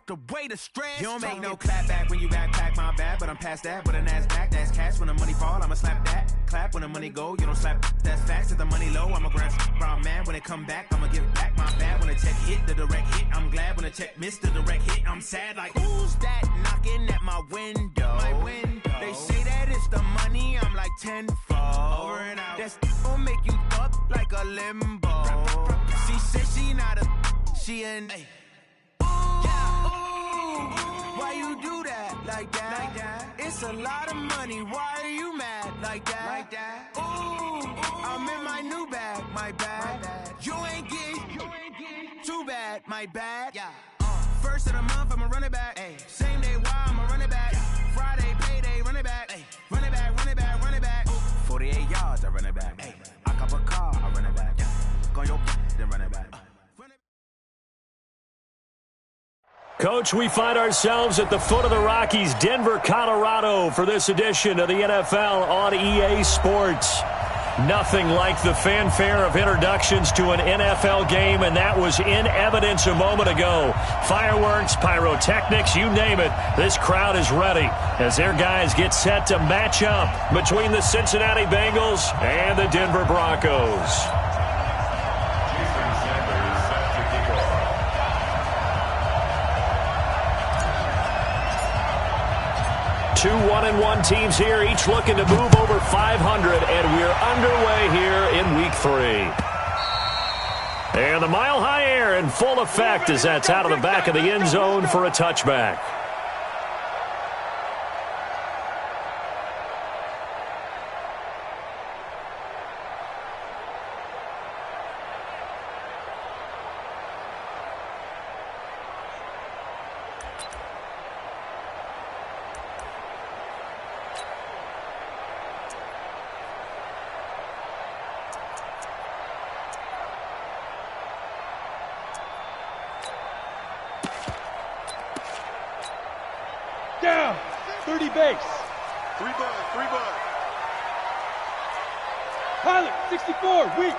stripped away the stress. You don't make no clap back when you backpack, my bad, but I'm past that. With a NASDAQ, that's cash. When the money fall, I'ma slap that. Clap when the money go, you don't slap. That's facts. If the money low, I'ma grab brown man. When it come back, I'ma give back my bad. When the check hit, the direct hit, I'm glad. When the check missed the direct hit, I'm sad. Like, who's that knocking at my window? They say that it's the money, I'm like tenfold. Over and out. That's gon' make you up like a limbo. She said she not a, she an. Why you do that like that? It's a lot of money. Why are you mad like that? Ooh, I'm in my new bag, my bad. You ain't getting too bad, my bad. First of the month, I'ma run it back. Same day, why I'ma run it back. Friday, payday, run it back. Run it back, run it back, run it back. 48 yards, I run it back. I cop a car, I run it back. Go your then run it back. Coach, we find ourselves at the foot of the Rockies, Denver, Colorado, for this edition of the NFL on EA Sports. Nothing like the fanfare of introductions to an NFL game, and that was in evidence a moment ago. Fireworks, pyrotechnics, you name it. This crowd is ready as their guys get set to match up between the Cincinnati Bengals and the Denver Broncos. 2 1-1 teams here, each looking to move over 500, and we're underway here in Week 3. And the mile-high air in full effect as that's out of the back of the end zone for a touchback. Down, 30 base. 3 bud. Pilot, 64, weak.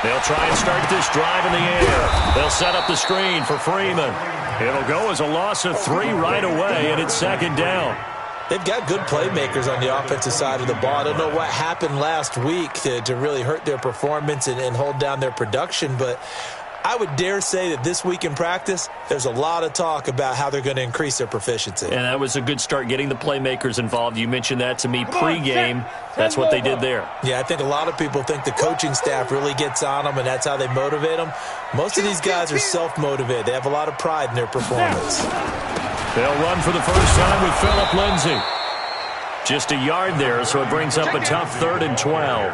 They'll try and start this drive in the air. They'll set up the screen for Freeman. It'll go as a loss of 3 right away, and it's second down. They've got good playmakers on the offensive side of the ball. I don't know what happened last week to really hurt their performance and hold down their production, but I would dare say that this week in practice, there's a lot of talk about how they're going to increase their proficiency. And that was a good start, getting the playmakers involved. You mentioned that to me pregame. That's what they did there. Yeah, I think a lot of people think the coaching staff really gets on them, and that's how they motivate them. Most of these guys are self-motivated. They have a lot of pride in their performance. They'll run for the first time with Phillip Lindsay. Just a yard there, so it brings up a tough 3rd and 12.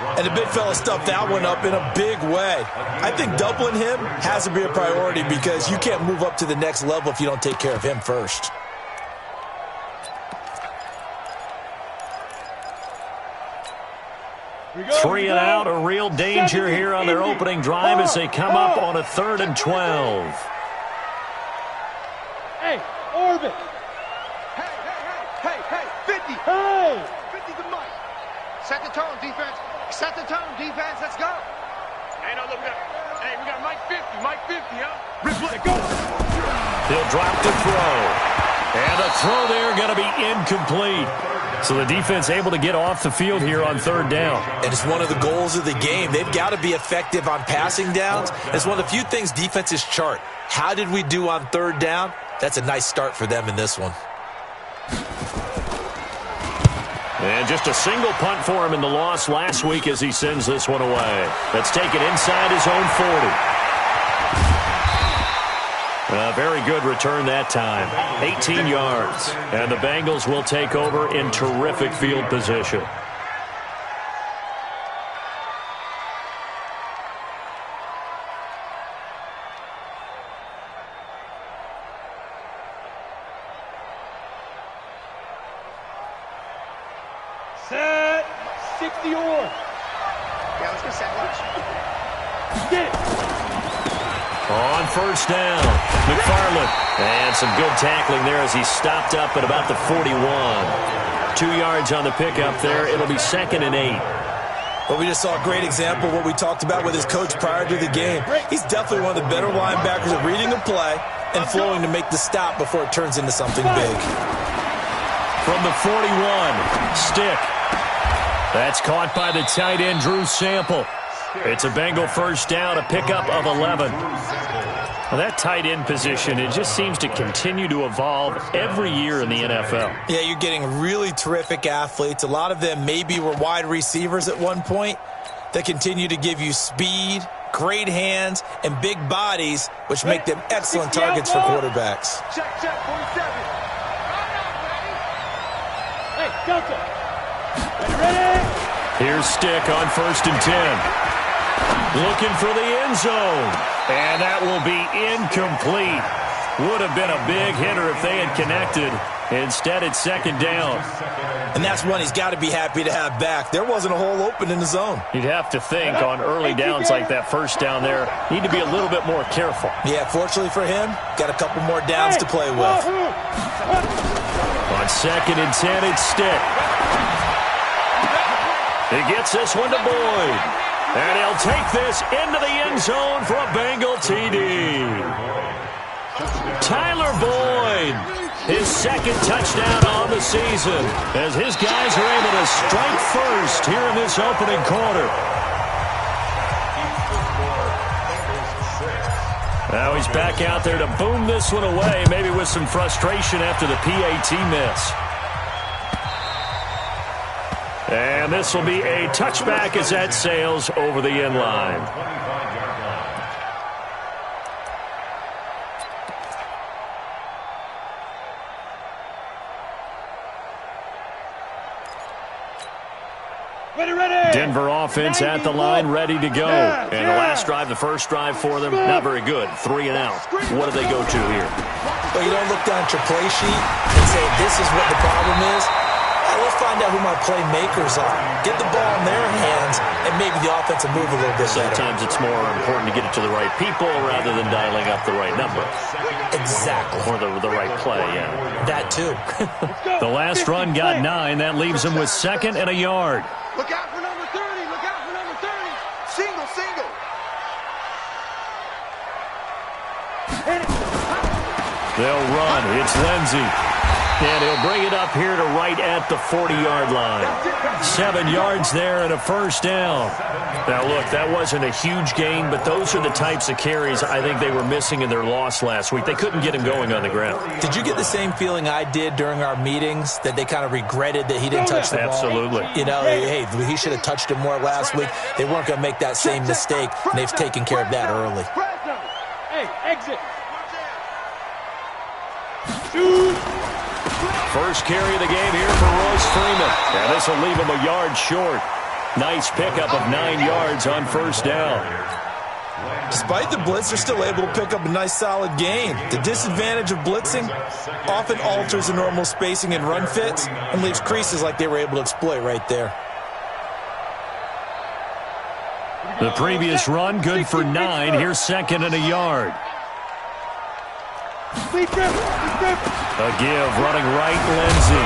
And the big fella stuffed that one up in a big way. I think doubling him has to be a priority because you can't move up to the next level if you don't take care of him first. Three and out, a real danger here on their opening drive as they come up on a 3rd and 12. Hey, Orbit. Hey, 50. Hey. 50 the mic. Set the tone, defense. Set the tone, defense. Let's go. Hey, no, look, we got Mike 50, huh? Replay, go. He'll drop the throw. And the throw there going to be incomplete. So the defense able to get off the field here on 3rd down. And it's one of the goals of the game. They've got to be effective on passing downs. It's one of the few things defenses chart. How did we do on 3rd down? That's a nice start for them in this one. And just a single punt for him in the loss last week as he sends this one away. That's taken inside his own 40. A very good return that time. 18 yards. And the Bengals will take over in terrific field position. Set. 60 or. Yeah, let's get set. Watch. Get it. On 1st down, McFarland. And some good tackling there as he stopped up at about the 41. 2 yards on the pickup there. It'll be 2nd and 8. Well, we just saw a great example of what we talked about with his coach prior to the game. He's definitely one of the better linebackers at reading the play and flowing to make the stop before it turns into something big. From the 41, stick. That's caught by the tight end, Drew Sample. It's a Bengal first down, a pickup of 11. Well, that tight end position, it just seems to continue to evolve every year in the NFL. Yeah, you're getting really terrific athletes. A lot of them maybe were wide receivers at one point that continue to give you speed, great hands, and big bodies, which make them excellent targets for quarterbacks. Check, 47. Hey, Delta. Ready? Here's Stick on 1st and 10. Looking for the end zone. And that will be incomplete. Would have been a big hitter if they had connected. Instead, it's 2nd down. And that's one he's got to be happy to have back. There wasn't a hole open in the zone. You'd have to think on early downs like that first down there, need to be a little bit more careful. Yeah, fortunately for him, got a couple more downs to play with. On 2nd and 10, it's Stick. He gets this one to Boyd. And he'll take this into the end zone for a Bengal TD. Tyler Boyd, his 2nd touchdown on the season, as his guys are able to strike first here in this opening quarter. Now he's back out there to boom this one away, maybe with some frustration after the PAT miss. And this will be a touchback as that sails over the end line. Ready. Denver offense at the line, ready to go. And the last drive, the first drive for them, not very good. 3 and out. What do they go to here? Well, you don't look down at your play sheet and say, this is what the problem is. Let's find out who my playmakers are. Get the ball in their hands, and maybe the offense will move a little bit better. Sometimes it's more important to get it to the right people rather than dialing up the right number. Exactly. Or the right play, yeah. That too. The last run got 9. That leaves him with 2nd and a yard. Look out for number 30. Look out for number 30. Single. They'll run. It's Lindsey. And he'll bring it up here to right at the 40-yard line. 7 yards there and a first down. Now, look, that wasn't a huge gain, but those are the types of carries I think they were missing in their loss last week. They couldn't get him going on the ground. Did you get the same feeling I did during our meetings, that they kind of regretted that he didn't touch the ball? Absolutely. You know, hey, he should have touched it more last week. They weren't going to make that same mistake, and they've taken care of that early. Hey, exit. Shoot. First carry of the game here for Royce Freeman. And this will leave him a yard short. Nice pickup of 9 yards on first down. Despite the blitz, they're still able to pick up a nice solid gain. The disadvantage of blitzing often alters the normal spacing and run fits and leaves creases like they were able to exploit right there. The previous run, good for 9. Here's 2nd and a yard. A give, running right, Lindsey.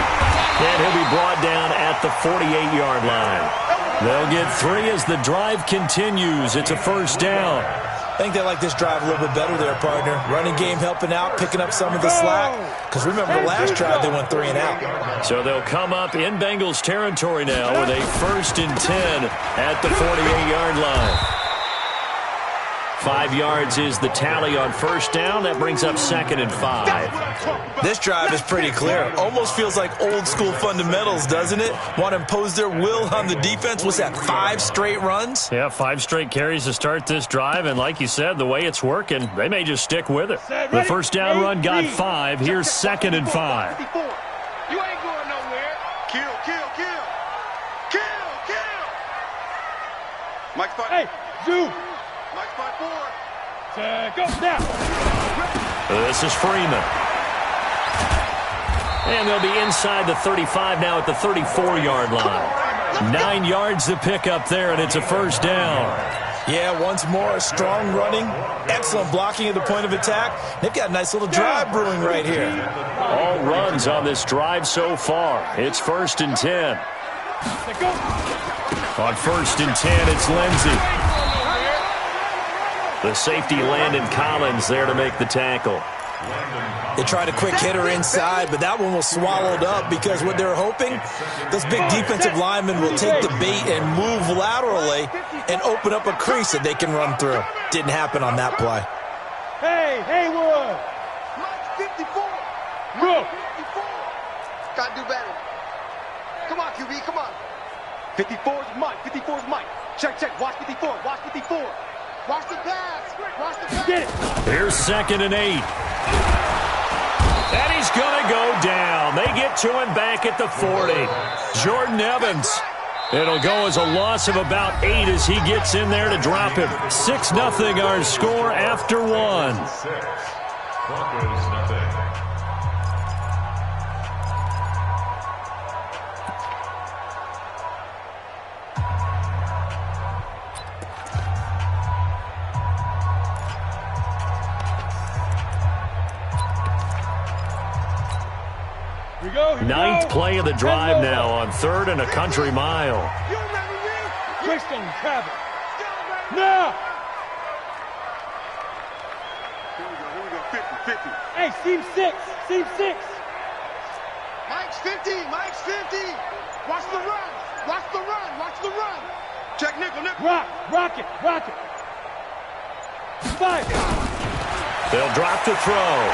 And he'll be brought down at the 48-yard line. They'll get 3 as the drive continues. It's a first down. I think they like this drive a little bit better there, partner. Running game helping out, picking up some of the slack. Because remember, the last drive they went 3 and out. So they'll come up in Bengals territory now with a 1st and 10 at the 48-yard line. 5 yards is the tally on first down. That brings up 2nd and 5. This drive is pretty clear. Almost feels like old school fundamentals, doesn't it? Want to impose their will on the defense. What's that, 5 straight runs? Yeah, 5 straight carries to start this drive. And like you said, the way it's working, they may just stick with it. The first down run got 5. Here's 2nd and 5. You ain't going nowhere. Kill. Mike's spot. Hey, zoom. Mike's spot 4. Go now. This is Freeman. And they'll be inside the 35 now at the 34-yard line. 9 yards to pick up there, and it's a first down. Yeah, once more, strong running, excellent blocking at the point of attack. They've got a nice little drive brewing right here. All runs on this drive so far. It's 1st and 10. Go. On 1st and 10, it's Lindsey. The safety, Landon Collins, there to make the tackle. They tried a quick hitter inside, but that one was swallowed up because what they're hoping, those big defensive linemen will take the bait and move laterally and open up a crease that they can run through. Didn't happen on that play. Hey, Haywood! Mike 54! Look! 54! Gotta do better. Come on, QB, come on. 54's Mike, 54's Mike. Check, watch 54, watch 54. Watch the pass, watch the pass. Get it! Here's 2nd and 8. And he's going to go down. They get to him back at the 40. Jordan Evans. It'll go as a loss of about 8 as he gets in there to drop him. 6-0 our score after 1. Broncos nothing. Ninth play of the drive now on 3rd and a country mile. Christian Travis. Now! Here we go, 50. Hey, seam 6. Mike's 50, Mike's 50. Watch the run, watch the run. Check nickel. Rock it. Fire. They'll drop to throw.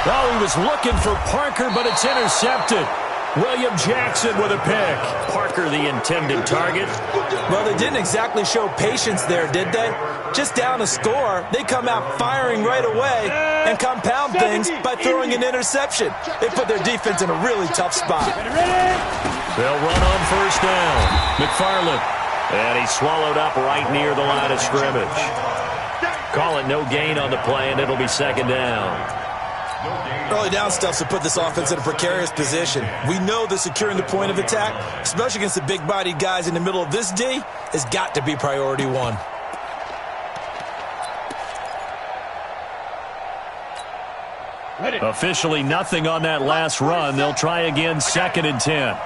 Oh, he was looking for Parker, but it's intercepted. William Jackson with a pick. Parker, the intended target. Well, they didn't exactly show patience there, did they? Just down a score, they come out firing right away and compound things by throwing an interception. They put their defense in a really tough spot. They'll run on 1st down. McFarland. And he's swallowed up right near the line of scrimmage. Call it no gain on the play, and it'll be 2nd down. Early down stuff to put this offense in a precarious position. We know that securing the point of attack, especially against the big-bodied guys in the middle of this D, has got to be priority 1. Officially nothing on that last run. They'll try again 2nd and 10.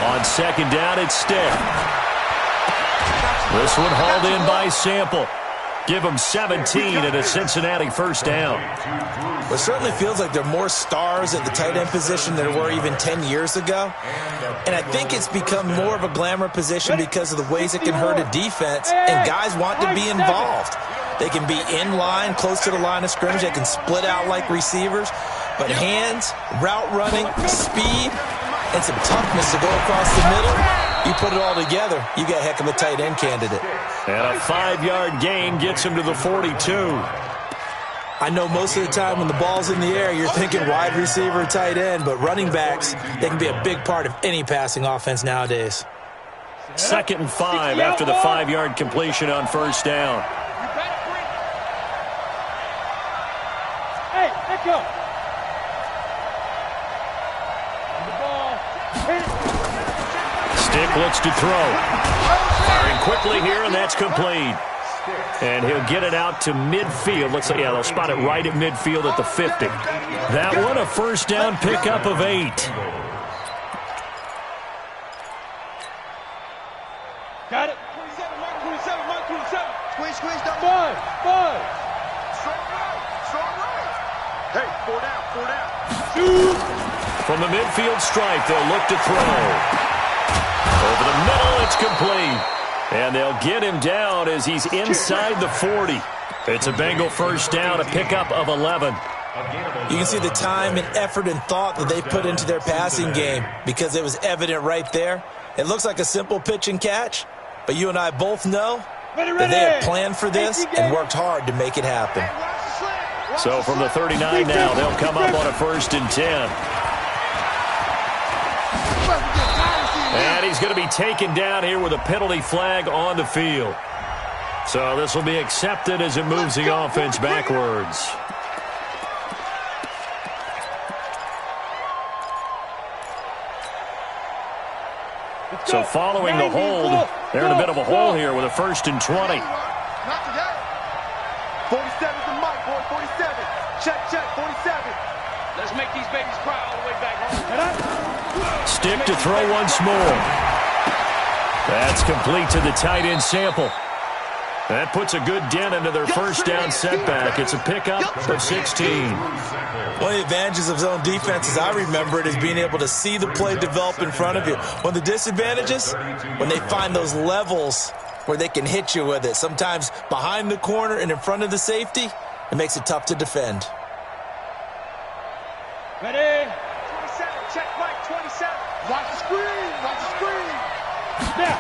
On 2nd down, it's Stick. This one hauled in by Sample. Give them 17 at a Cincinnati 1st down. Well, it certainly feels like there are more stars at the tight end position than there were even 10 years ago. And I think it's become more of a glamour position because of the ways it can hurt a defense, and guys want to be involved. They can be in line, close to the line of scrimmage. They can split out like receivers. But hands, route running, speed, and some toughness to go across the middle, you put it all together, you got a heck of a tight end candidate. And a 5-yard gain gets him to the 42. I know most of the time when the ball's in the air, you're thinking wide receiver, tight end, but running backs, they can be a big part of any passing offense nowadays. 2nd and 5 after the 5-yard completion on 1st down. Hey, echo. The ball. Stick looks to throw. Firing quickly here, and that's complete. And he'll get it out to midfield. Looks like, yeah, they'll spot it right at midfield at the 50. That one, a 1st down pickup of 8. Got it. 27, Mike 27. Squeeze, double. Five. Strong right. Hey, 4 down. Shoot. From the midfield stripe, they'll look to throw. Over the middle, it's complete. And they'll get him down as he's inside the 40. It's a Bengal 1st down, a pickup of 11. You can see the time and effort and thought that they put into their passing game because it was evident right there. It looks like a simple pitch and catch, but you and I both know that they had planned for this and worked hard to make it happen. So from the 39 now, they'll come up on a 1st and 10. And he's going to be taken down here with a penalty flag on the field. So this will be accepted as it moves the offense backwards. So following the hold, they're in a bit of a hole here with a 1st and 20. Not today. 47 to Mike, boy, 47. Check, 47. Let's make these babies cry all the way back home. Stick to throw once more. That's complete to the tight end Sample. That puts a good dent into their first down setback. It's a pickup of 16. One of the advantages of zone defense, as I remember it, is being able to see the play develop in front of you. One of the disadvantages, when they find those levels where they can hit you with it, sometimes behind the corner and in front of the safety, it makes it tough to defend. Ready? 27, check right, 27. Watch the screen, watch the screen. Snap.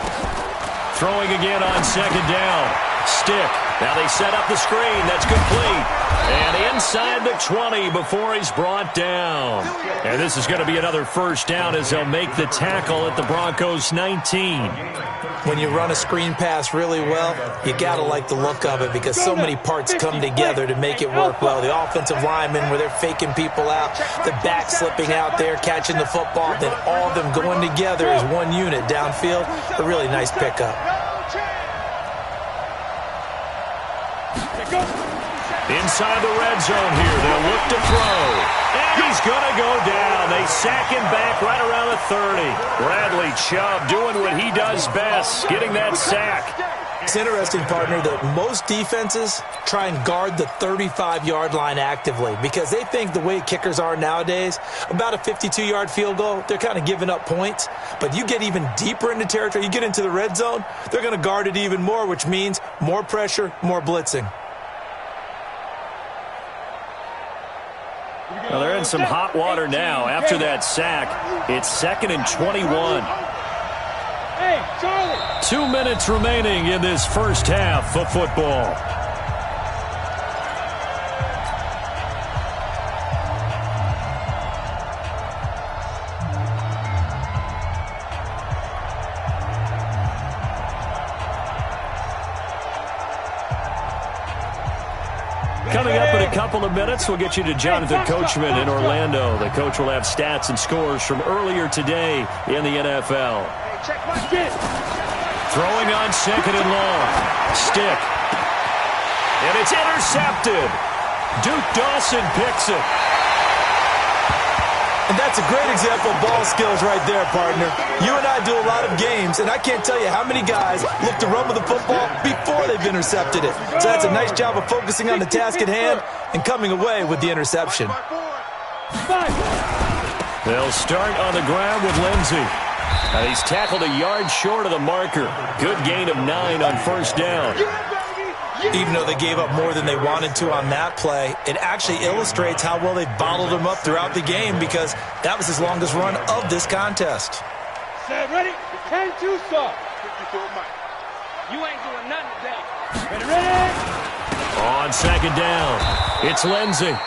Throwing again on second down. Stick. Now they set up the screen. That's complete. And inside the 20 before he's brought down. And this is going to be another first down as they'll make the tackle at the Broncos 19. When you run a screen pass really well, you got to like the look of it because so many parts come together to make it work well. The offensive linemen, where they're faking people out, the back slipping out there, catching the football, then all of them going together as one unit downfield. A really nice pickup. Inside the red zone here. They'll look to throw. And he's going to go down. They sack him back right around the 30. Bradley Chubb doing what he does best, getting that sack. It's interesting, partner, that most defenses try and guard the 35-yard line actively because they think the way kickers are nowadays, about a 52-yard field goal, they're kind of giving up points. But you get even deeper into territory, you get into the red zone, they're going to guard it even more, which means more pressure, more blitzing. Well, they're in some hot water now. After that sack, it's 2nd and 21. Hey, Charlie. 2 minutes remaining in this first half of football. Coming up in a couple of minutes, we'll get you to Jonathan Coachman in Orlando. The coach will have stats and scores from earlier today in the NFL. Throwing on 2nd and long. Stick. And it's intercepted. Duke Dawson picks it. And that's a great example of ball skills right there, partner. You and I do a lot of games, and I can't tell you how many guys look to run with the football before they've intercepted it. So that's a nice job of focusing on the task at hand and coming away with the interception. They'll start on the ground with Lindsey. He's tackled a yard short of the marker. Good gain of 9 on first down. Even though they gave up more than they wanted to on that play, it actually illustrates how well they've bottled them up throughout the game because that was his longest run of this contest. Set, ready? 10-2 start. You ain't doing nothing today. Ready? On second down, it's Lindsey.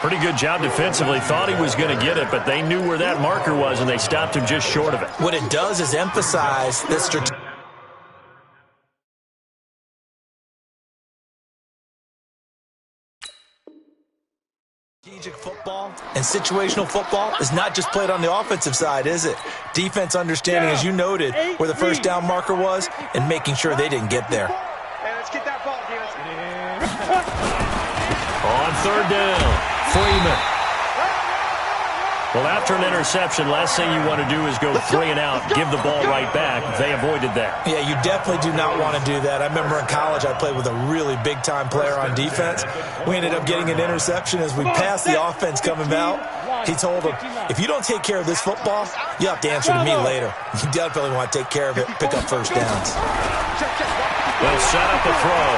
Pretty good job defensively. Thought he was going to get it, but they knew where that marker was, and they stopped him just short of it. What it does is emphasize this strategic football and situational football is not just played on the offensive side, is it? Defense understanding, as you noted, where the first down marker was and making sure they didn't get there. Hey, let's get that ball, On third down, Freeman. Well, after an interception, last thing you want to do is go 3 and out, give the ball right back. They avoided that. Yeah, you definitely do not want to do that. I remember in college I played with a really big-time player on defense. We ended up getting an interception as we passed the offense coming out. He told him, if you don't take care of this football, you have to answer to me later. You definitely want to take care of it, pick up first downs. They'll set up the throw.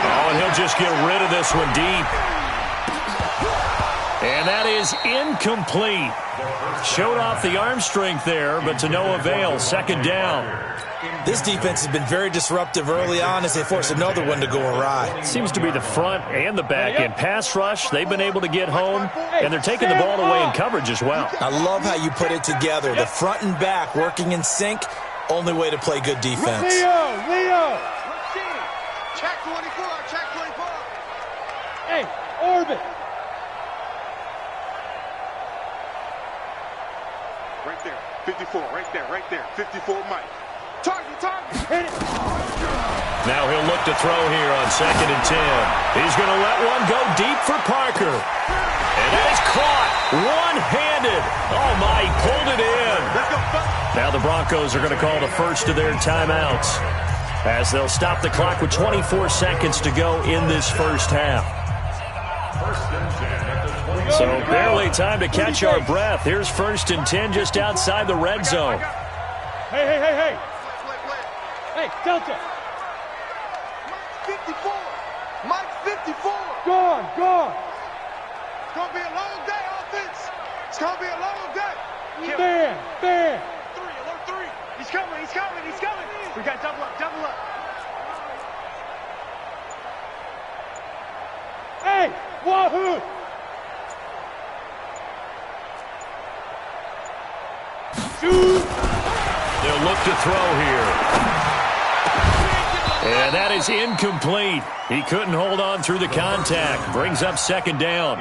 Oh, and he'll just get rid of this one deep. And that is incomplete. Showed off the arm strength there, but to no avail. Second down. This defense has been very disruptive early on as they force another one to go awry. Seems to be the front and the back. In pass rush, they've been able to get home, and they're taking the ball away in coverage as well. I love how you put it together. The front and back working in sync, only way to play good defense. Leo! Check 24, check 24. Hey, orbit. Right there, 54, right there, 54, Mike. Target. Hit it. Now he'll look to throw here on 2nd and 10. He's going to let one go deep for Parker. And that is caught one-handed. Oh, my, he pulled it in. Now the Broncos are going to call the first of their timeouts as they'll stop the clock with 24 seconds to go in this first half. So barely time to catch our breath. Here's 1st and 10 just outside the red zone. Hey. Hey, Delta. Mike 54. Mike 54. Gone. It's going to be a long day, offense. It's going to be a long day. Man. 3, alert 3. He's coming. We got double up. Hey, Wahoo. Shoot. They'll look to throw here. And that is incomplete. He couldn't hold on through the contact. Brings up 2nd down.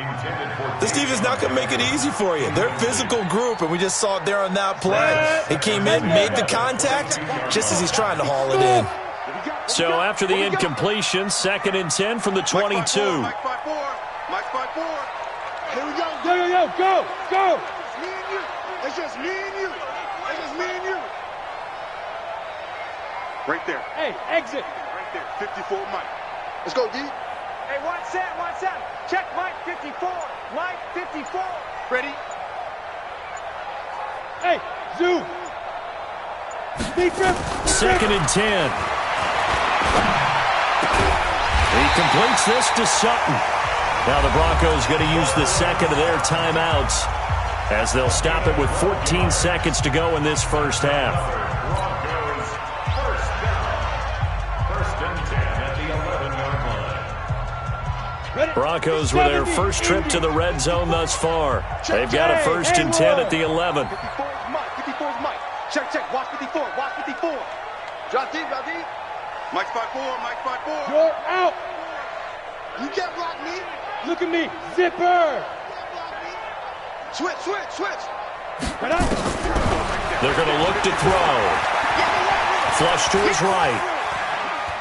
This defense not going to make it easy for you. They're a physical group, and we just saw it there on that play. He came in, made the contact, just as he's trying to haul it in. So after the incompletion, 2nd and 10 from the 22. Mike 5-4. Here we go. Yo, go. It's me and you. It's just me and you. Right there. Hey, exit. Right there. 54 Mike. Let's go, D. Hey, one set. Check Mike 54. Mike 54. Ready? Hey, Zoo. Defense. 2nd and 10. He completes this to Sutton. Now the Broncos going to use the second of their timeouts as they'll stop it with 14 seconds to go in this first half. Broncos with their first trip to the red zone thus far. They've got a 1st and 10 at the 11. 54's Mike. Check. Watch 54. Drop deep. Mike 5-4. You're out. You can't block me. Look at me. Zipper. Switch. Right out. They're going to look to throw. Flush to his right.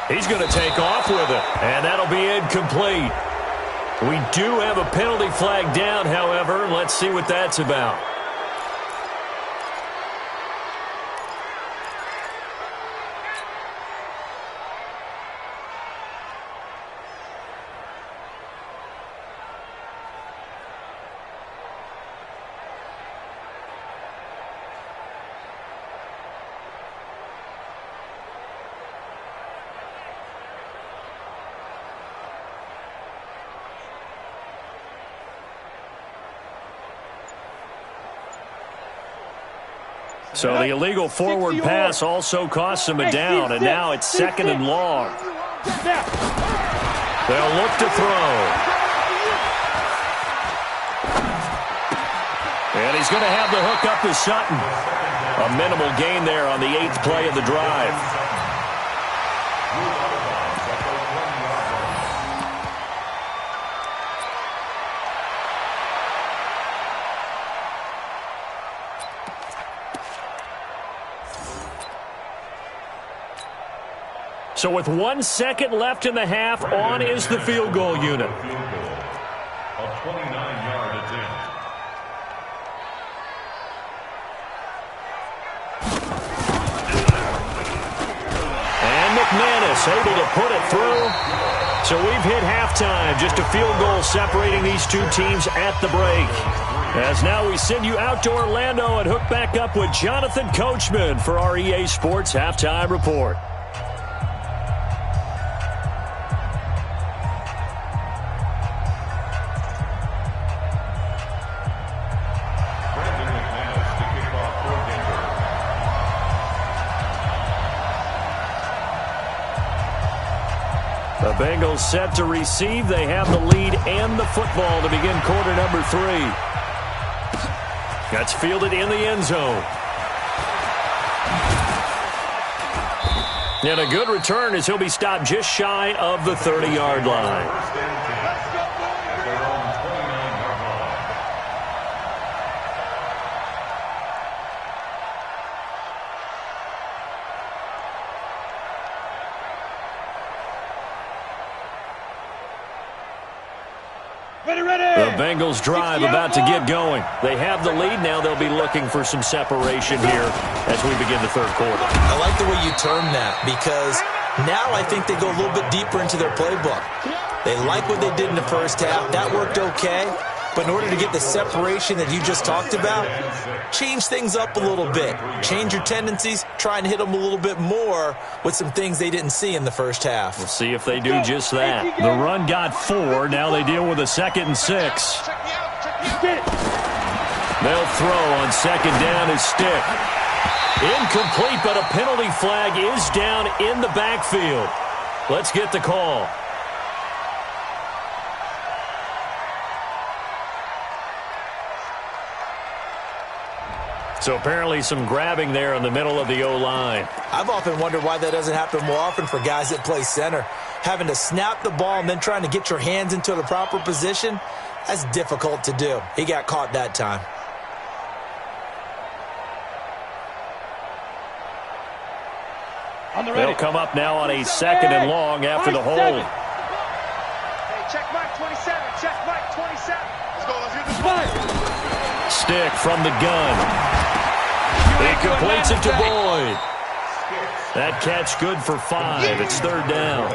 He's going to take off with it, and that'll be incomplete. We do have a penalty flag down, however. Let's see what that's about. So the illegal forward pass also costs him a down, and now it's 2nd and long. They'll look to throw. And he's going to have the hook up to Sutton. A minimal gain there on the 8th play of the drive. So with 1 second left in the half, on is the field goal unit. A 29-yard attempt. And McManus able to put it through. So we've hit halftime. Just a field goal separating these two teams at the break. As now we send you out to Orlando and hook back up with Jonathan Coachman for our EA Sports Halftime Report. The Bengals set to receive. They have the lead and the football to begin quarter number 3. That's fielded in the end zone. And a good return as he'll be stopped just shy of the 30-yard line. The Bengals drive about to get going. They have the lead now. They'll be looking for some separation here as we begin the third quarter. I like the way you term that because now I think they go a little bit deeper into their playbook. They like what they did in the first half. That worked okay. But in order to get the separation that you just talked about, change things up a little bit. Change your tendencies. Try and hit them a little bit more with some things they didn't see in the first half. We'll see if they do just that. The run got 4. Now they deal with a 2nd and 6. They'll throw on 2nd down as Stick. Incomplete, but a penalty flag is down in the backfield. Let's get the call. So apparently some grabbing there in the middle of the O-line. I've often wondered why that doesn't happen more often for guys that play center. Having to snap the ball and then trying to get your hands into the proper position, that's difficult to do. He got caught that time. They'll come up now on a 2nd and long after the hold. Hey, check Mike 27. Check Mike 27. Let's get this one. Stick from the gun. He completes it to Boyd. That catch good for 5. It's 3rd down.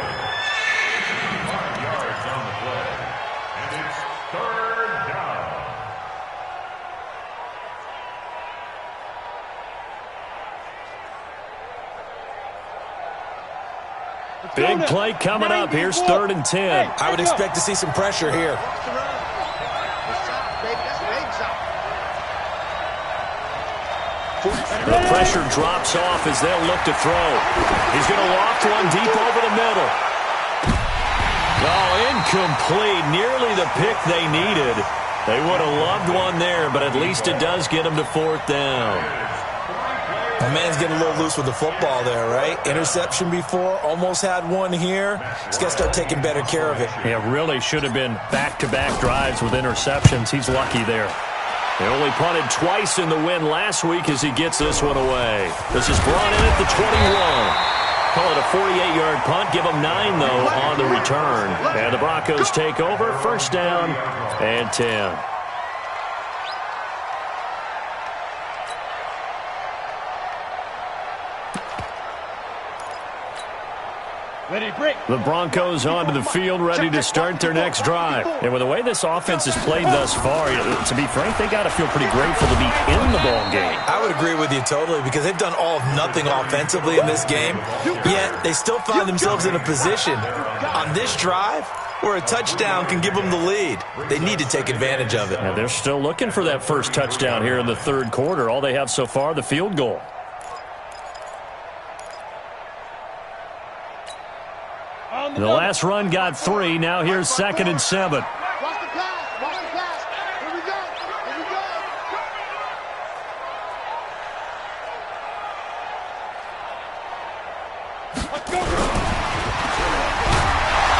Big play coming up. Here's 3rd and 10. I would expect to see some pressure here. The pressure drops off as they'll look to throw. He's going to loft one deep over the middle. Oh, incomplete. Nearly the pick they needed. They would have loved one there, but at least it does get them to 4th down. The man's getting a little loose with the football there, right? Interception before, almost had one here. He's got to start taking better care of it. Yeah, really should have been back-to-back drives with interceptions. He's lucky there. They only punted twice in the win last week as he gets this one away. This is brought in at the 21. Call it a 48-yard punt. Give them 9, though, on the return. And the Broncos take over. 1st down and 10. The Broncos onto the field, ready to start their next drive. And with the way this offense has played thus far, to be frank, they got to feel pretty grateful to be in the ball game. I would agree with you totally because they've done all of nothing offensively in this game, yet they still find themselves in a position on this drive where a touchdown can give them the lead. They need to take advantage of it. Now they're still looking for that first touchdown here in the 3rd quarter. All they have so far, the field goal. The last run got 3. Now here's 2nd and 7. Watch the pass. Watch the pass. Here we go. Here we go.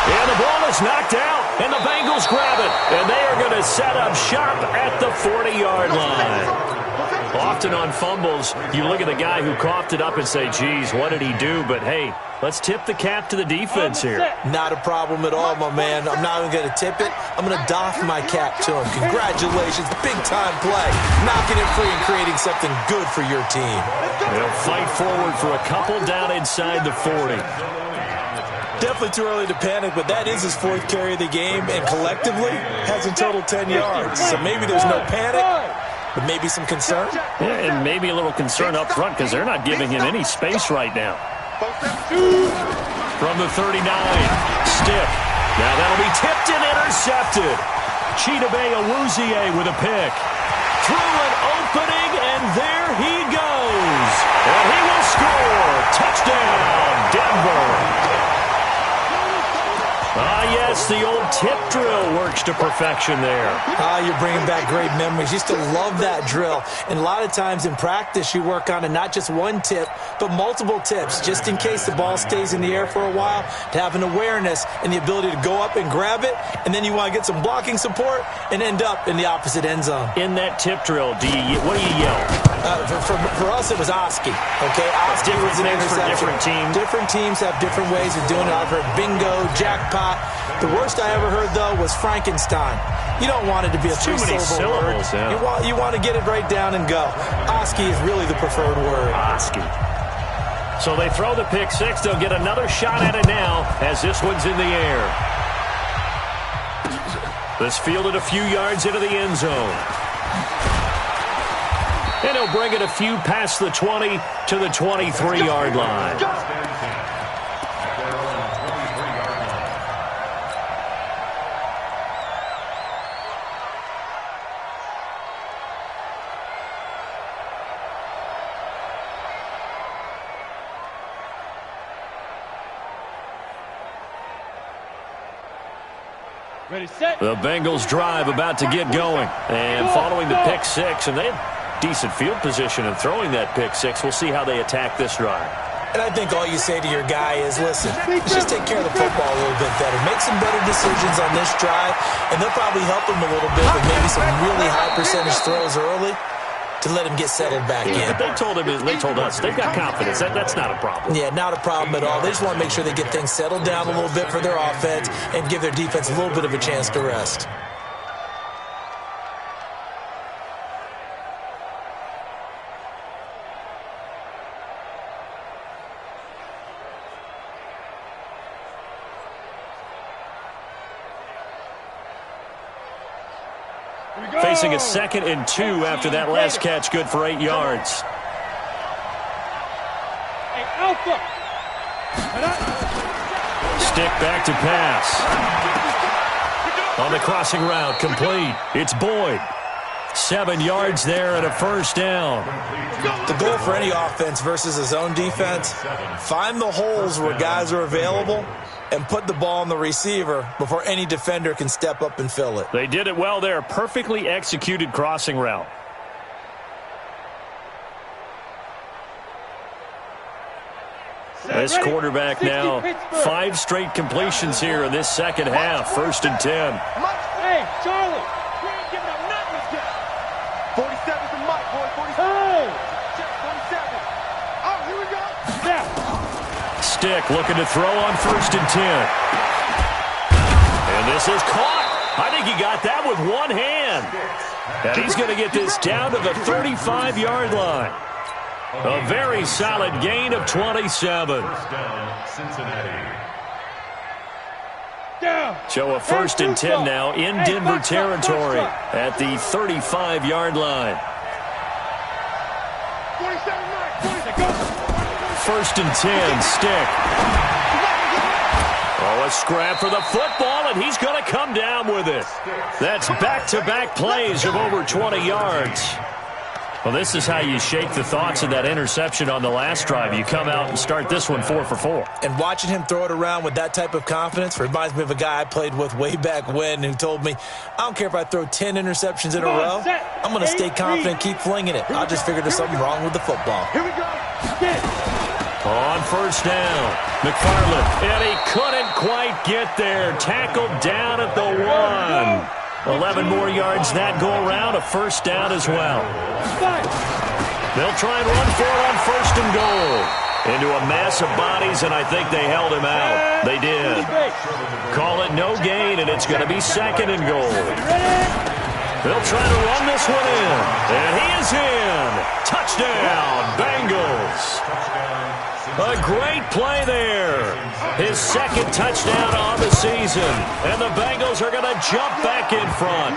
And the ball is knocked out, and the Bengals grab it. And they are going to set up shop at the 40-yard line. Often on fumbles, you look at the guy who coughed it up and say, geez, what did he do? But, hey, let's tip the cap to the defense here. Not a problem at all, my man. I'm not even going to tip it. I'm going to doff my cap to him. Congratulations. Big-time play. Knocking it free and creating something good for your team. They'll fight forward for a couple down inside the 40. Definitely too early to panic, but that is his 4th carry of the game, and collectively has in total 10 yards. So maybe there's no panic, but maybe some concern. Yeah, and maybe a little concern up front because they're not giving him any space right now. From the 39, Stick. Now that'll be tipped and intercepted. Chidobe Awuzie with a pick. Through an opening, and there he goes. And he will score. Touchdown, Denver. Yes, the old tip drill works to perfection there. You're bringing back great memories. Used to love that drill. And a lot of times in practice, you work on it, not just one tip, but multiple tips, just in case the ball stays in the air for a while, to have an awareness and the ability to go up and grab it, and then you want to get some blocking support and end up in the opposite end zone. In that tip drill, what do you yell? For us, it was Oski. Okay, Oski was an interception. Different teams. Different teams have different ways of doing it. I've heard bingo, jackpot. The word worst I ever heard, though, was Frankenstein. You don't want it to be a three-syllable word. Yeah. You want to get it right down and go. Oski is really the preferred word. Oski. So they throw the pick six. They'll get another shot at it now as this one's in the air. This fielded a few yards into the end zone. And he'll bring it a few past the 20 to the 23-yard line. Ready, set. The Bengals drive about to get going. And following the pick six, and they had decent field position in throwing that pick six. We'll see how they attack this drive. And I think all you say to your guy is, listen, let's just take care of the football a little bit better. Make some better decisions on this drive, and they'll probably help him a little bit with maybe some really high percentage throws early to let him get settled back in. But they told us they've got confidence. That's not a problem. Yeah, not a problem at all. They just want to make sure they get things settled down a little bit for their offense and give their defense a little bit of a chance to rest. Facing a 2nd and 2 after that last catch, good for 8 yards. Hey, Alpha. Stick back to pass. On the crossing route, complete. It's Boyd. 7 yards there and a first down. The goal for any offense versus a zone defense, find the holes where guys are available and put the ball on the receiver before any defender can step up and fill it. They did it well there. Perfectly executed crossing route. This quarterback now, 5 straight completions here in this second half. 1st and 10. Hey, Charlie. We ain't giving up nothing today. 47's the mic, boy. 47. Hey. Check 47. Oh, here we go. Snap. Stick looking to throw on 1st and 10. And this is caught. I think he got that with one hand. And he's going to get this down to the 35-yard line. A very solid gain of 27. So a 1st and 10 now in Denver territory at the 35-yard line. 1st and 10, Stick. Oh, a scrap for the football, and he's going to come down with it. That's back-to-back plays of over 20 yards. Well, this is how you shake the thoughts of that interception on the last drive. You come out and start this one 4 for 4. And watching him throw it around with that type of confidence reminds me of a guy I played with way back when who told me, I don't care if I throw 10 interceptions in a row. I'm going to stay confident, keep flinging it. I just figured there's something wrong with the football. Here we go. On 1st down, McFarland, and he couldn't quite get there. Tackled down at the 1. 11 more yards that go around, a 1st down as well. They'll try and run for it on 1st and goal. Into a mass of bodies, and I think they held him out. They did. Call it no gain, and it's going to be 2nd and goal. They'll try to run this one in, and he is in. Touchdown, Bengals. A great play there. His 2nd touchdown on the season. And the Bengals are going to jump back in front.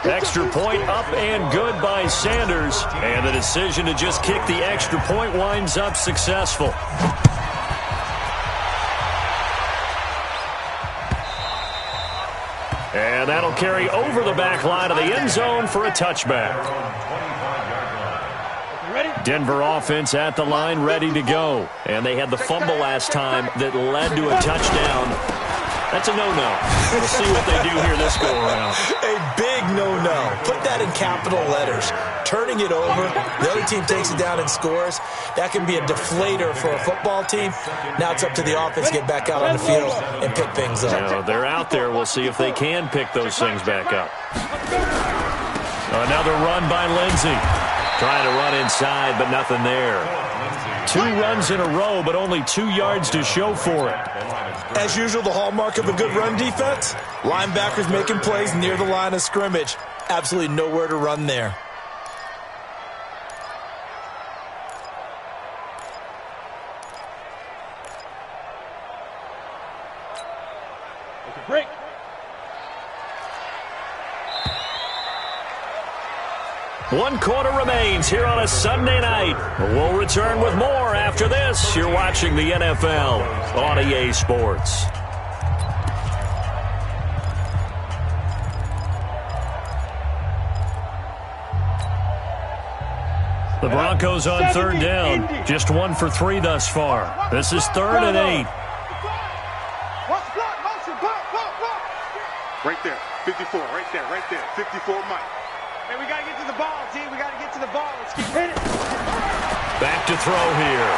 Extra point up and good by Sanders. And the decision to just kick the extra point winds up successful. And that'll carry over the back line of the end zone for a touchback. Denver offense at the line, ready to go. And they had the fumble last time that led to a touchdown. That's a no-no. We'll see what they do here this go-around. A big no-no. Put that in capital letters. Turning it over, the other team takes it down and scores. That can be a deflator for a football team. Now it's up to the offense to get back out on the field and pick things up. Now, they're out there. We'll see if they can pick those things back up. Another run by Lindsey. Trying to run inside, but nothing there. 2 runs in a row, but only 2 yards to show for it. As usual, the hallmark of a good run defense, linebackers making plays near the line of scrimmage. Absolutely nowhere to run there. Break. One quarter remains here on a Sunday night. We'll return with more after this. You're watching the NFL on EA Sports. The Broncos on third down. Just 1 for 3 thus far. This is 3rd and 8. Right there, 54, right there, 54, Mike. Hey, we got to get to the ball, team. We got to get to the ball. Let's keep hitting. Back to throw here.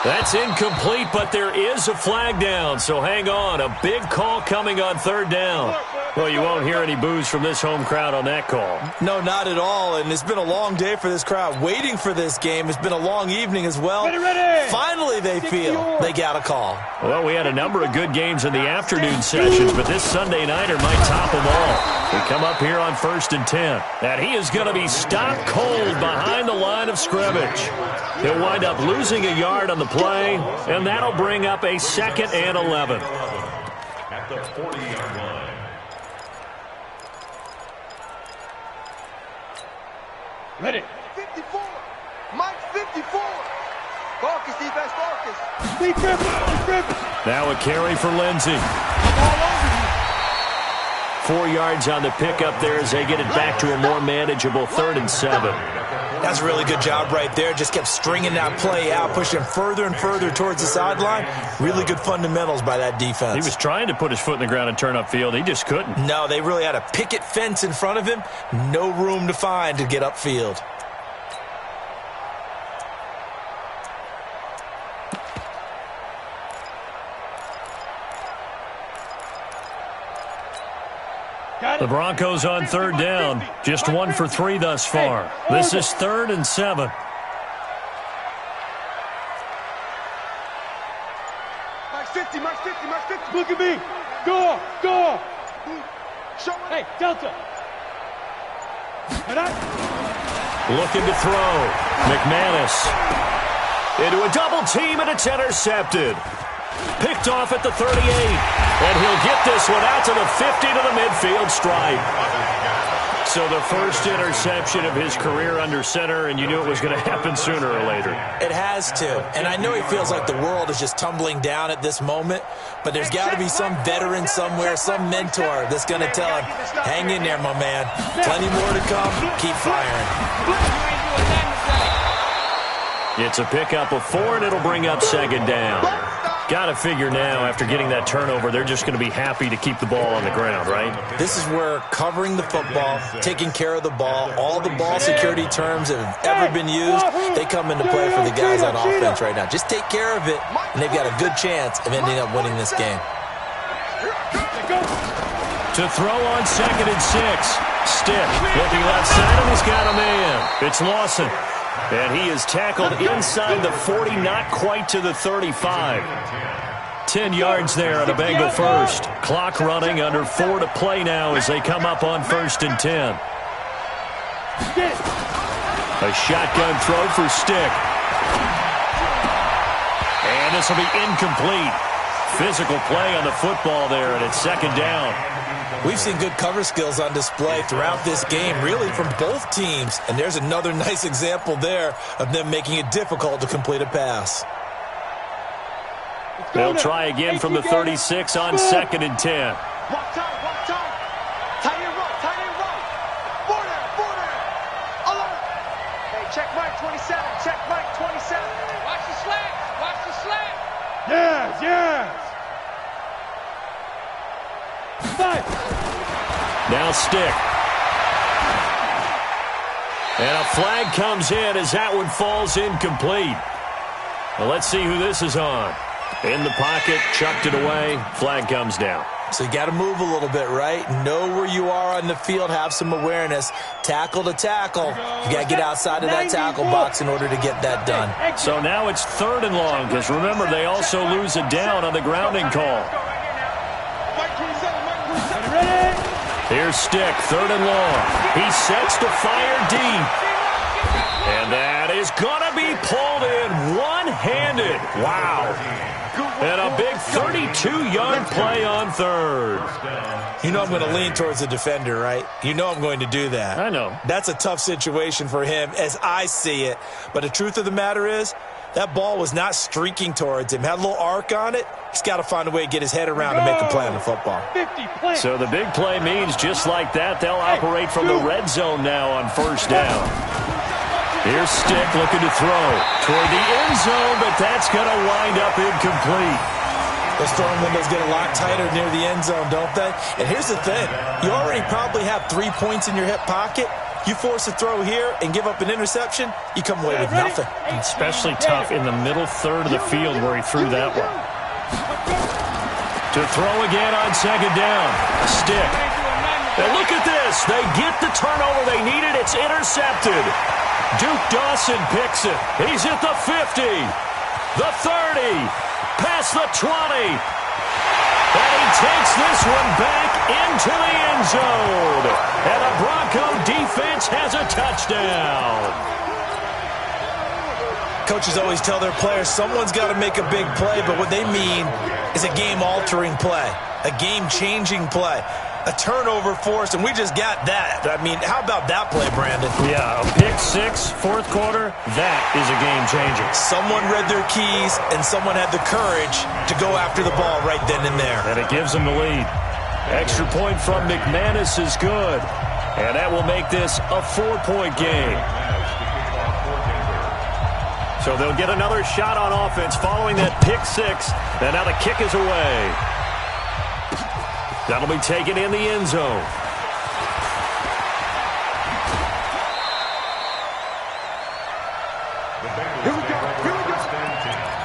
That's incomplete, but there is a flag down, so hang on. A big call coming on 3rd down. Well, you won't hear any boos from this home crowd on that call. No, not at all, and it's been a long day for this crowd waiting for this game. It's been a long evening as well. Ready. Finally, they feel they got a call. Well, we had a number of good games in the afternoon sessions, but this Sunday nighter might top them all. We come up here on 1st and 10, and he is going to be stopped cold behind the line of scrimmage. He'll wind up losing a yard on the play, and that'll bring up a 2nd and 11. At the 40-yard line. Ready. 54. Mike, 54. Focus, defense, focus. Deep grip. Now a carry for Lindsey. 4 yards on the pickup there as they get it back to a more manageable 3rd and 7. That's a really good job right there. Just kept stringing that play out, pushing further and further towards the sideline. Really good fundamentals by that defense. He was trying to put his foot in the ground and turn upfield. He just couldn't. No, they really had a picket fence in front of him. No room to find to get upfield. The Broncos on 3rd down. Just 1 for 3 thus far. This is 3rd and 7. Mike 50, Mike 50, Mike 50. Look at me. Go. Show me. Hey, Delta. Looking to throw. McManus. Into a double team, and it's intercepted. Picked off at the 38. And he'll get this one out to the 50 to the midfield stripe. So the first interception of his career under center, and you knew it was going to happen sooner or later. It has to. And I know he feels like the world is just tumbling down at this moment, but there's got to be some veteran somewhere, some mentor that's going to tell him, hang in there, my man. Plenty more to come. Keep firing. It's a pickup of 4, and it'll bring up 2nd down. Got to figure now, after getting that turnover, they're just going to be happy to keep the ball on the ground, right? This is where covering the football, taking care of the ball, all the ball security terms that have ever been used, they come into play for the guys on offense right now. Just take care of it, and they've got a good chance of ending up winning this game. To throw on 2nd and 6. Stick looking left side, and he's got a man. It's Lawson. And he is tackled inside the 40, not quite to the 35. 10 yards there on a Bengal first. Clock running, under 4 to play now as they come up on 1st and 10. A shotgun throw for Stick. And this will be incomplete. Physical play on the football there, and it's 2nd down. We've seen good cover skills on display throughout this game, really from both teams. And there's another nice example there of them making it difficult to complete a pass. They'll try again from the 36 on 2nd and 10. Walk time. Tight end right. 4 down. Alert. Hey, check Mike 27. Check Mike 27. Watch the slant. Yes. 5. Now Stick. And a flag comes in as that one falls incomplete. Well, let's see who this is on. In the pocket, chucked it away. Flag comes down. So you got to move a little bit, right? Know where you are on the field, have some awareness. Tackle to tackle. You got to get outside of that tackle box in order to get that done. So now it's 3rd and long, because remember, they also lose a down on the grounding call. Here's Stick, 3rd and long. He sets to fire deep. And that is going to be pulled in one-handed. Wow. And a big 32-yard play on 3rd. You know I'm going to lean towards the defender, right? You know I'm going to do that. I know. That's a tough situation for him as I see it. But the truth of the matter is, that ball was not streaking towards him. Had a little arc on it. He's got to find a way to get his head around and make a play on the football. So the big play means just like that, they'll operate from the red zone now on 1st down. Here's Stick looking to throw toward the end zone, but that's going to wind up incomplete. Those throwing windows get a lot tighter near the end zone, don't they? And here's the thing. You already probably have 3 points in your hip pocket. You force a throw here and give up an interception, you come away with nothing. Especially tough in the middle 3rd of the field where he threw that one. To throw again on 2nd down. Stick. And look at this. They get the turnover they needed. It's intercepted. Duke Dawson picks it. He's at the 50, the 30, past the 20. And he takes this one back into the end zone. And the Bronco defense has a touchdown. Coaches always tell their players someone's got to make a big play, but what they mean is a game-altering play, a game-changing play. A turnover force, and we just got that. I mean, how about that play, Brandon? Yeah, a pick 6, 4th quarter, that is a game changer. Someone read their keys, and someone had the courage to go after the ball right then and there. And it gives them the lead. Extra point from McManus is good, and that will make this a 4-point game. So they'll get another shot on offense following that pick 6, and now the kick is away. That'll be taken in the end zone. Here we go. Here we go.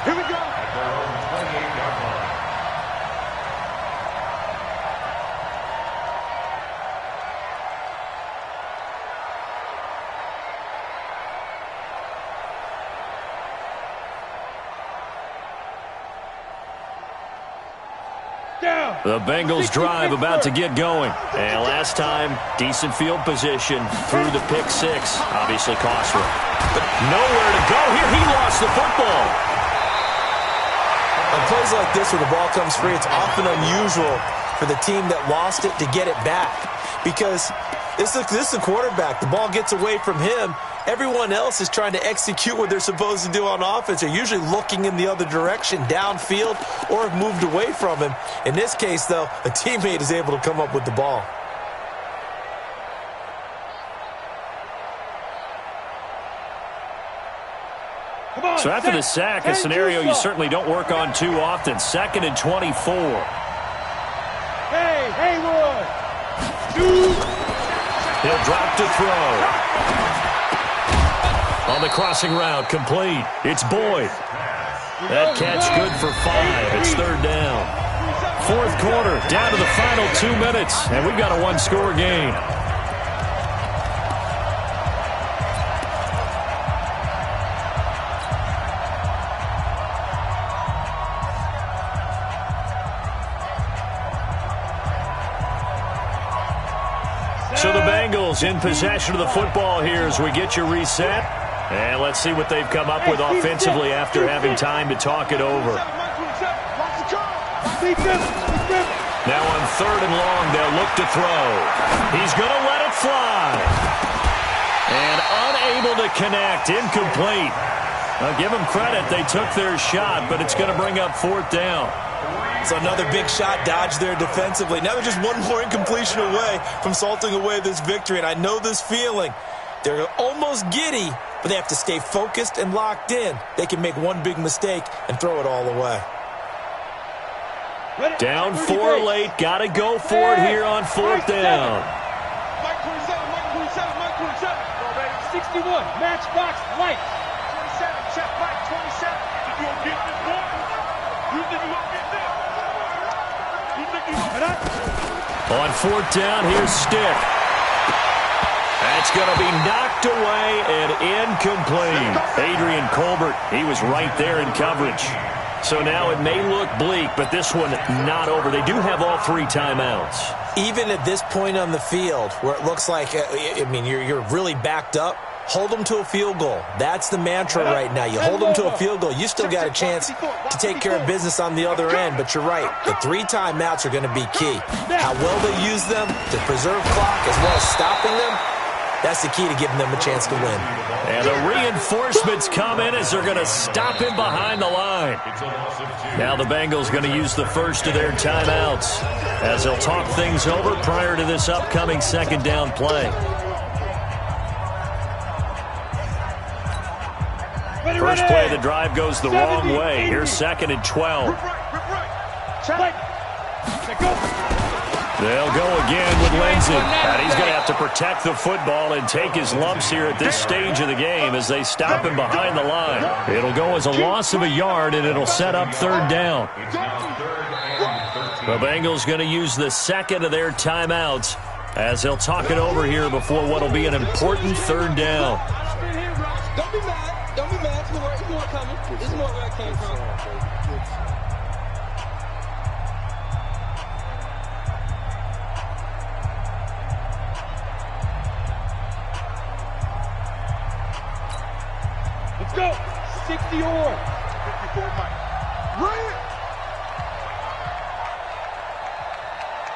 Here we go. The Bengals drive about to get going. And last time, decent field position through the pick 6. Obviously costly. But nowhere to go here. He lost the football. On plays like this where the ball comes free, it's often unusual for the team that lost it to get it back. Because this is the quarterback. The ball gets away from him. Everyone else is trying to execute what they're supposed to do on offense. They're usually looking in the other direction, downfield, or have moved away from him. In this case, though, a teammate is able to come up with the ball. So after the sack, a scenario you certainly don't work on too often. 2nd and 24. Hey, Haywood! He'll drop to throw. On the crossing route, complete. It's Boyd. That catch good for 5. It's 3rd down. 4th quarter, down to the final 2 minutes, and we've got a 1-score game. So the Bengals in possession of the football here as we get you reset. And let's see what they've come up with offensively after having time to talk it over. Now on 3rd and long, they'll look to throw. He's going to let it fly. And unable to connect, incomplete. Now give them credit, they took their shot, but it's going to bring up 4th down. So another big shot dodged there defensively. Now they're just one more incompletion away from salting away this victory. And I know this feeling. They're almost giddy, but they have to stay focused and locked in. They can make one big mistake and throw it all away. Down 4 late. Got to go for it here on 4th down. Mike 27, Mike 27. 61, matchbox light. 27, check Mike 27. You gonna get this one? You think you gonna get this? You On fourth down, here's Stick. That's going to be knocked away and incomplete. Adrian Colbert, he was right there in coverage. So now it may look bleak, but this one not over. They do have all 3 timeouts. Even at this point on the field, where it looks like, you're really backed up, hold them to a field goal. That's the mantra right now. You hold them to a field goal. You still got a chance to take care of business on the other end, but you're right. The 3 timeouts are going to be key. How well they use them to preserve clock as well as stopping them, that's the key to giving them a chance to win. And the reinforcements come in as they're going to stop him behind the line. Now the Bengals going to use the first of their timeouts as they'll talk things over prior to this upcoming second down play. First play of the drive goes the wrong way. Here's 2nd and 12. They'll go again with Lindsey. And he's going to have to protect the football and take his lumps here at this stage of the game as they stop him behind the line. It'll go as a loss of a yard, and it'll set up 3rd down. The Bengals going to use the 2nd of their timeouts as they'll talk it over here before what will be an important 3rd down. Don't be mad. Don't be mad. It's more coming. It's more where I came from. Let's go. 60 or 54 Mike. Run it.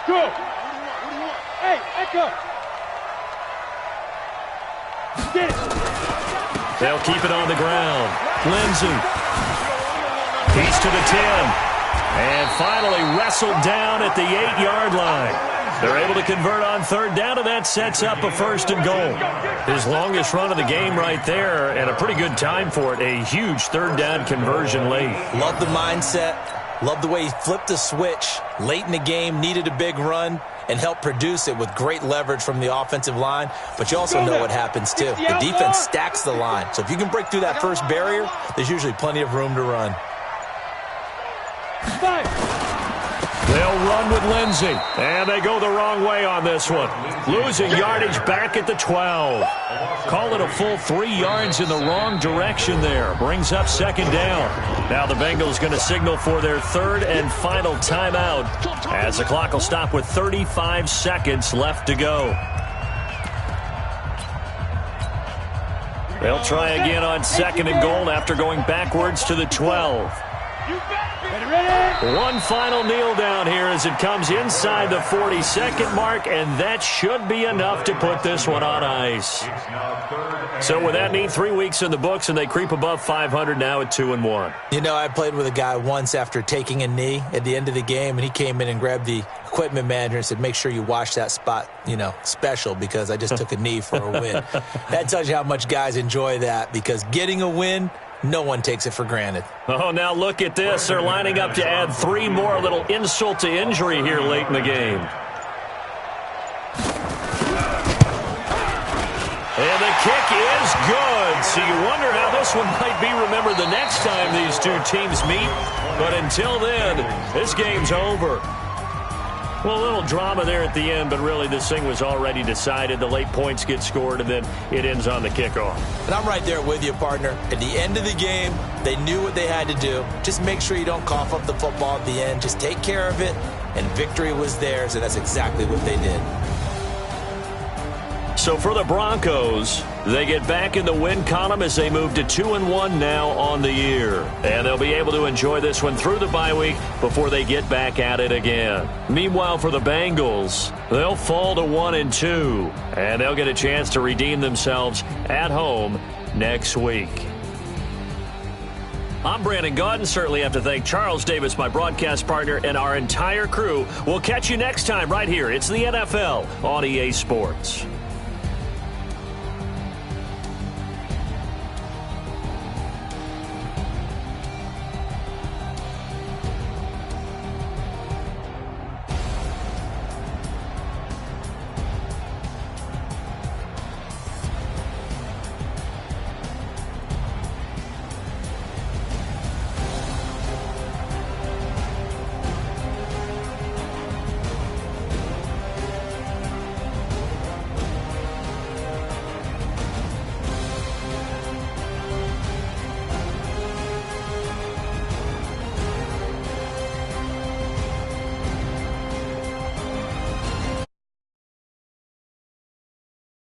Go. What do you want? Hey, Echo. Get it. They'll keep it on the ground. Lindsey. He's to the 10. And finally wrestled down at the 8-yard line. They're able to convert on 3rd down, and that sets up a 1st and goal. His longest run of the game right there, and a pretty good time for it. A huge 3rd down conversion late. Love the mindset. Love the way he flipped the switch late in the game, needed a big run, and helped produce it with great leverage from the offensive line. But you also know what happens, too. The defense stacks the line. So if you can break through that first barrier, there's usually plenty of room to run. They'll run with Lindsey. And they go the wrong way on this one. Losing yardage back at the 12. Call it a full 3 yards in the wrong direction there. Brings up 2nd down. Now the Bengals going to signal for their 3rd and final timeout as the clock will stop with 35 seconds left to go. They'll try again on 2nd and goal after going backwards to the 12. One final kneel down here as it comes inside the 40-second mark, and that should be enough to put this one on ice. So with that neat 3 weeks in the books, and they creep above 500 now at 2-1. You know, I played with a guy once after taking a knee at the end of the game, and he came in and grabbed the equipment manager and said, make sure you wash that spot, special, because I just took a knee for a win. That tells you how much guys enjoy that, because getting a win, no one takes it for granted. Oh, now look at this. They're lining up to add 3 more, a little insult to injury here late in the game. And the kick is good. So you wonder how this one might be remembered the next time these two teams meet. But until then, this game's over. Well, a little drama there at the end, but really this thing was already decided. The late points get scored, and then it ends on the kickoff. And I'm right there with you, partner. At the end of the game, they knew what they had to do. Just make sure you don't cough up the football at the end. Just take care of it, and victory was theirs, and that's exactly what they did. So for the Broncos, they get back in the win column as they move to 2-1 now on the year. And they'll be able to enjoy this one through the bye week before they get back at it again. Meanwhile, for the Bengals, they'll fall to 1-2. And they'll get a chance to redeem themselves at home next week. I'm Brandon Gaudin. Certainly have to thank Charles Davis, my broadcast partner, and our entire crew. We'll catch you next time right here. It's the NFL on EA Sports.